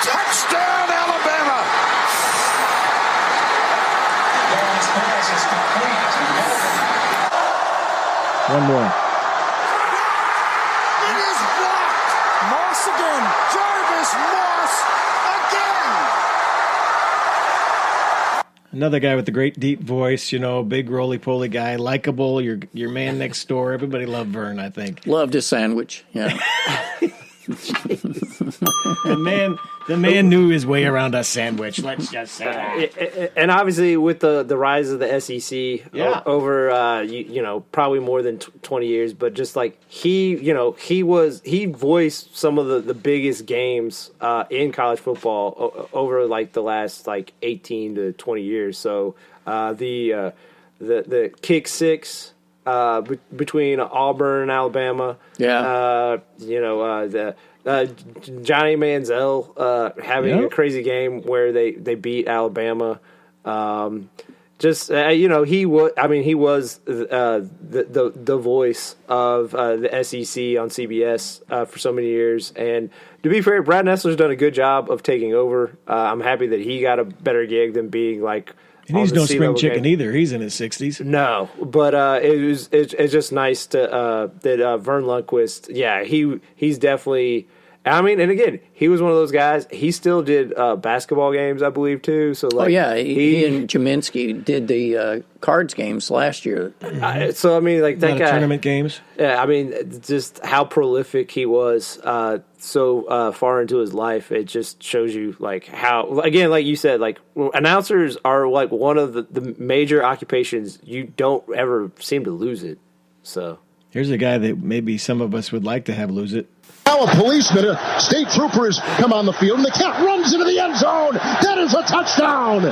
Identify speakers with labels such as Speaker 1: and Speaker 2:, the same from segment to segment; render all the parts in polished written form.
Speaker 1: Touchdown, Alabama!
Speaker 2: One more.
Speaker 1: It is blocked! Moss again! Jarvis Moss again!
Speaker 2: Another guy with the great deep voice, big roly-poly guy, likable, your man next door. Everybody loved Vern, I think.
Speaker 3: Loved his sandwich, yeah.
Speaker 2: The man knew his way around a sandwich. Let's just say that.
Speaker 4: And obviously, with the rise of the SEC over probably more than 20 years, but just like he voiced some of the biggest games in college football over like the last like 18 to 20 years. So the kick six between Auburn and Alabama, Johnny Manziel having a crazy game where they beat Alabama. He was the voice of the SEC on CBS for so many years. And to be fair, Brad Nessler's done a good job of taking over. I'm happy that he got a better gig than being like.
Speaker 2: And he's no spring chicken either. He's in his 60s.
Speaker 4: No, but it's just nice to that Vern Lundquist. He's definitely. I mean, and again, he was one of those guys. He still did basketball games, I believe, too. So, like,
Speaker 3: he and Jaminski did the cards games last year.
Speaker 4: So, I mean, like that guy,
Speaker 2: tournament games.
Speaker 4: Yeah, I mean, just how prolific he was so far into his life. It just shows you, like, how, again, like you said, like announcers are like one of the major occupations. You don't ever seem to lose it. So
Speaker 2: here's a guy that maybe some of us would like to have lose it.
Speaker 5: Now a policeman, state troopers come on the field, and the cat runs into the end zone. That is a touchdown.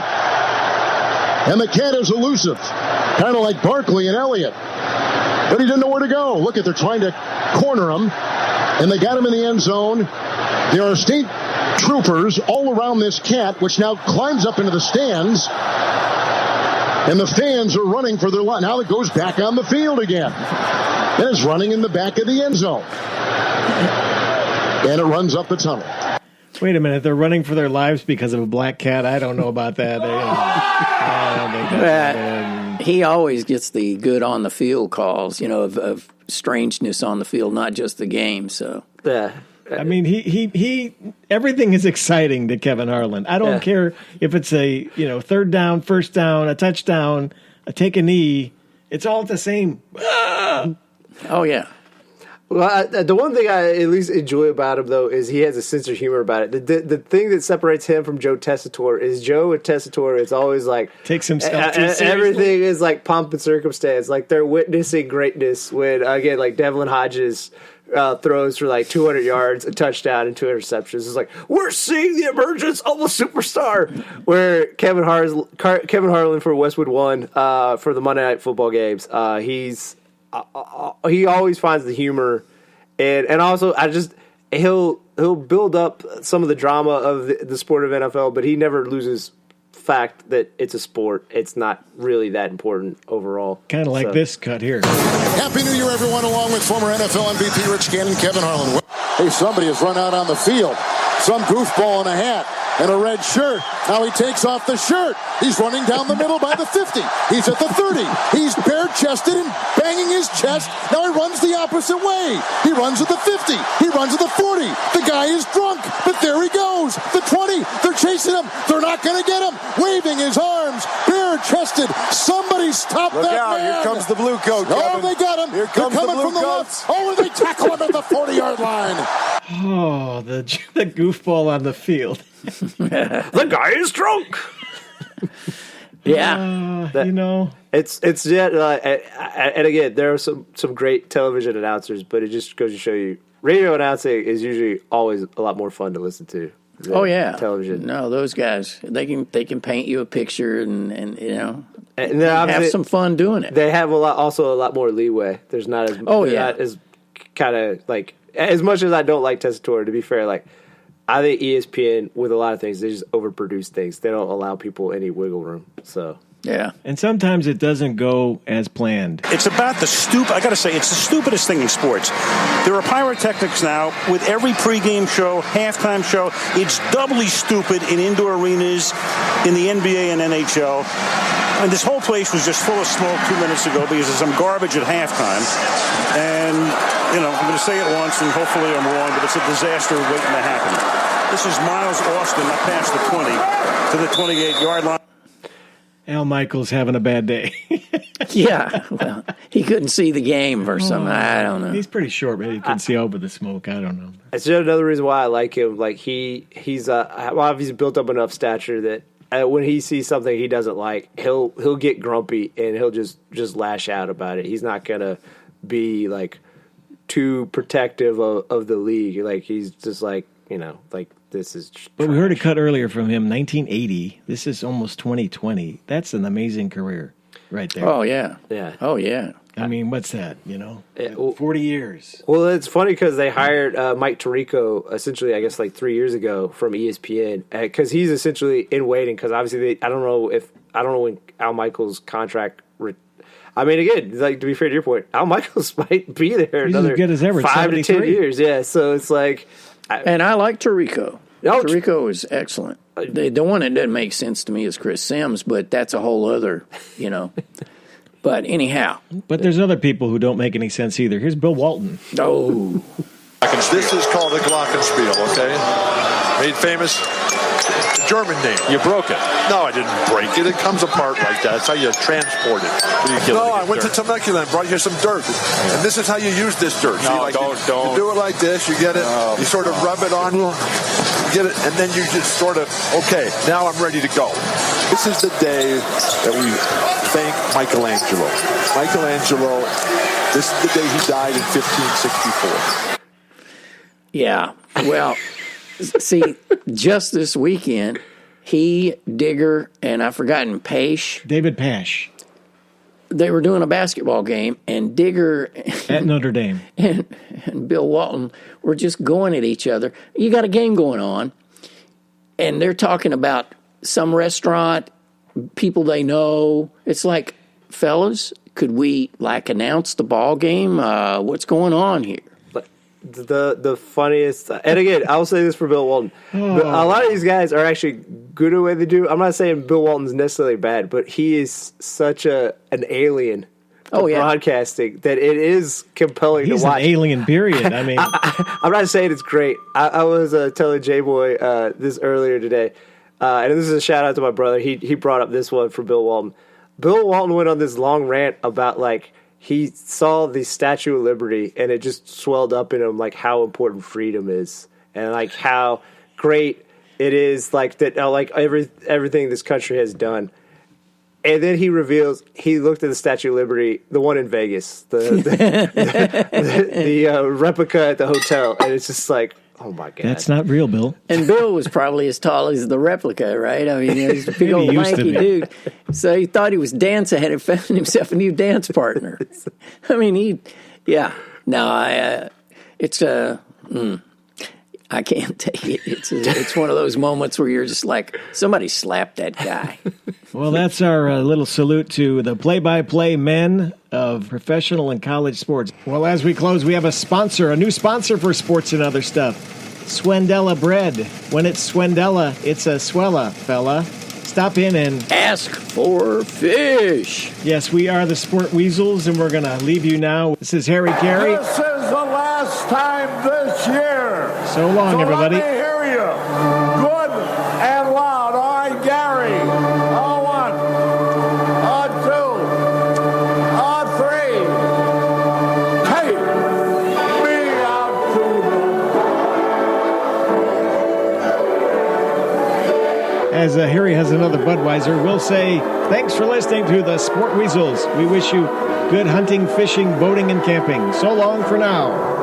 Speaker 5: And the cat is elusive, kind of like Barkley and Elliott. But he didn't know where to go. Look they're trying to corner him, and they got him in the end zone. There are state troopers all around this cat, which now climbs up into the stands. And the fans are running for their life. Now it goes back on the field again. And it's running in the back of the end zone. And it runs up the tunnel.
Speaker 2: Wait a minute. They're running for their lives because of a black cat? I don't know about that.
Speaker 3: He always gets the good on the field calls, of strangeness on the field, not just the game. So,
Speaker 4: yeah.
Speaker 2: I mean, he everything is exciting to Kevin Harlan. I don't care if it's a, third down, first down, a touchdown, a take a knee. It's all the same.
Speaker 3: Oh, yeah.
Speaker 4: Well, the one thing I at least enjoy about him, though, is he has a sense of humor about it. The thing that separates him from Joe Tessitore is Joe and Tessitore, it's always like...
Speaker 2: Takes himself too seriously.
Speaker 4: Everything is like pomp and circumstance. Like, they're witnessing greatness when, again, like Devlin Hodges throws for like 200 yards, a touchdown, and 2 interceptions. It's like, we're seeing the emergence of a superstar. Where Kevin Harlan for Westwood One for the Monday Night Football games, he always finds the humor, and also he'll build up some of the drama of the sport of NFL, but he never loses fact that it's a sport. It's not really that important overall.
Speaker 2: Kind of like this cut here.
Speaker 5: Happy New Year, everyone, along with former NFL MVP Rich Gannon, Kevin Harlan. Hey, somebody has run out on the field. Some goofball in a hat and a red shirt. Now he takes off the shirt. He's running down the middle by the 50. He's at the 30. He's bare-chested and banging his chest. Now he runs the opposite way. He runs at the 50. He runs at the 40. The guy is drunk, but there he goes. The 20. They're chasing him. They're not going to get him. Waving his arms, bare-chested. Somebody stop that
Speaker 1: out.
Speaker 5: man.
Speaker 1: Here comes the blue coat, Kevin.
Speaker 5: Oh, they got him.
Speaker 1: Here comes
Speaker 5: They're coming
Speaker 1: the blue
Speaker 5: from the
Speaker 1: coats.
Speaker 5: left. Oh, and they tackle him at the 40-yard line.
Speaker 2: Oh, the goofball on the field.
Speaker 4: The guy is drunk.
Speaker 3: Yeah,
Speaker 4: it's and again, there are some great television announcers, but it just goes to show you, radio announcing is usually always a lot more fun to listen to.
Speaker 3: Oh yeah,
Speaker 4: television.
Speaker 3: No, those guys they can paint you a picture and
Speaker 4: and
Speaker 3: have some fun doing it.
Speaker 4: They have a lot more leeway. There's not as not as kind of like, as much as I don't like Tessitore, to be fair, like I think ESPN with a lot of things they just overproduce things. They don't allow people any wiggle room. So
Speaker 3: Yeah.
Speaker 2: And sometimes it doesn't go as planned.
Speaker 6: It's about I got to say, it's the stupidest thing in sports. There are pyrotechnics now with every pregame show, halftime show. It's doubly stupid in indoor arenas, in the NBA and NHL. And this whole place was just full of smoke 2 minutes ago because of some garbage at halftime. And, I'm going to say it once, and hopefully I'm wrong, but it's a disaster waiting to happen. This is Miles Austin up past the 20 to the 28-yard line.
Speaker 2: Al Michaels having a bad day.
Speaker 3: Yeah, well, he couldn't see the game or something. I don't know.
Speaker 2: He's pretty short, but he can see over the smoke. I don't know.
Speaker 4: It's just another reason why I like him. Like he's built up enough stature that when he sees something he doesn't like, he'll get grumpy and he'll just lash out about it. He's not gonna be like too protective of the league. Like he's just like this is trash.
Speaker 2: But we heard a cut earlier from him, 1980. This is almost 2020. That's an amazing career right there.
Speaker 3: Oh, yeah.
Speaker 4: Yeah.
Speaker 3: Oh, yeah.
Speaker 2: I mean, what's that, 40 years.
Speaker 4: Well, it's funny because they hired Mike Tirico essentially, I guess, like 3 years ago from ESPN because he's essentially in waiting because obviously I don't know when Al Michaels' contract. I mean, again, like to be fair to your point, Al Michaels might be there
Speaker 2: He's
Speaker 4: another
Speaker 2: as good as ever,
Speaker 4: 5 to 10 years. Yeah, so it's like,
Speaker 3: and I like Tirico.
Speaker 4: Oh,
Speaker 3: Tirico is excellent. The one that doesn't make sense to me is Chris Sims, but that's a whole other, But anyhow.
Speaker 2: But there's other people who don't make any sense either. Here's Bill Walton.
Speaker 3: Oh.
Speaker 7: This is called a glockenspiel, okay? Made famous. The German name.
Speaker 8: You broke it.
Speaker 7: No, I didn't break it. It comes apart like that. That's how you transport it. No, I went to Temecula and brought here some dirt. And this is how you use this dirt.
Speaker 8: No,
Speaker 7: don't.
Speaker 8: You
Speaker 7: do it like this. You get it.
Speaker 8: No.
Speaker 7: You sort of rub it on. You get it. And then you just sort of, okay, now I'm ready to go. This is the day that we thank Michelangelo. Michelangelo, this is the day he died in 1564.
Speaker 3: Yeah. Well, see, just this weekend, he, Digger, and I've forgotten
Speaker 2: David Pash.
Speaker 3: They were doing a basketball game, and Digger
Speaker 2: at Notre Dame
Speaker 3: and Bill Walton were just going at each other. You got a game going on, and they're talking about some restaurant, people they know. It's like, fellas, could we announce the ball game? What's going on here?
Speaker 4: The funniest, and again, I'll say this for Bill Walton. But a lot of these guys are actually good at what they do. I'm not saying Bill Walton's necessarily bad, but he is such an alien to broadcasting that it is compelling to watch.
Speaker 2: He's an alien, period. I mean,
Speaker 4: I'm not saying it's great. I was telling J-Boy this earlier today, and this is a shout out to my brother. He brought up this one for Bill Walton. Bill Walton went on this long rant about he saw the Statue of Liberty, and it just swelled up in him how important freedom is, and how great it is, that everything this country has done. And then he reveals he looked at the Statue of Liberty, the one in Vegas, the replica at the hotel, and it's just oh my God,
Speaker 2: that's not real, Bill.
Speaker 3: And Bill was probably as tall as the replica, right? I mean, he's a big old lanky dude. So he thought he was dancing, had found himself a new dance partner. I mean, I can't take it. It's one of those moments where you're just like, somebody slapped that guy.
Speaker 2: Well, that's our little salute to the play-by-play men of professional and college sports. Well, as we close, we have a new sponsor for sports and other stuff. Swendella Bread. When it's Swendella, it's a swella, fella. Stop in and
Speaker 3: ask for fish.
Speaker 2: Yes, we are the Sport Weasels, and we're going to leave you now. This is Harry Carey.
Speaker 9: This is the last time this year.
Speaker 2: So long, everybody.
Speaker 9: Let me hear you. Good and loud. All right, Gary. On one. On two. On three. Take me out to the...
Speaker 2: As Harry has another Budweiser, we'll say thanks for listening to the Sport Weasels. We wish you good hunting, fishing, boating, and camping. So long for now.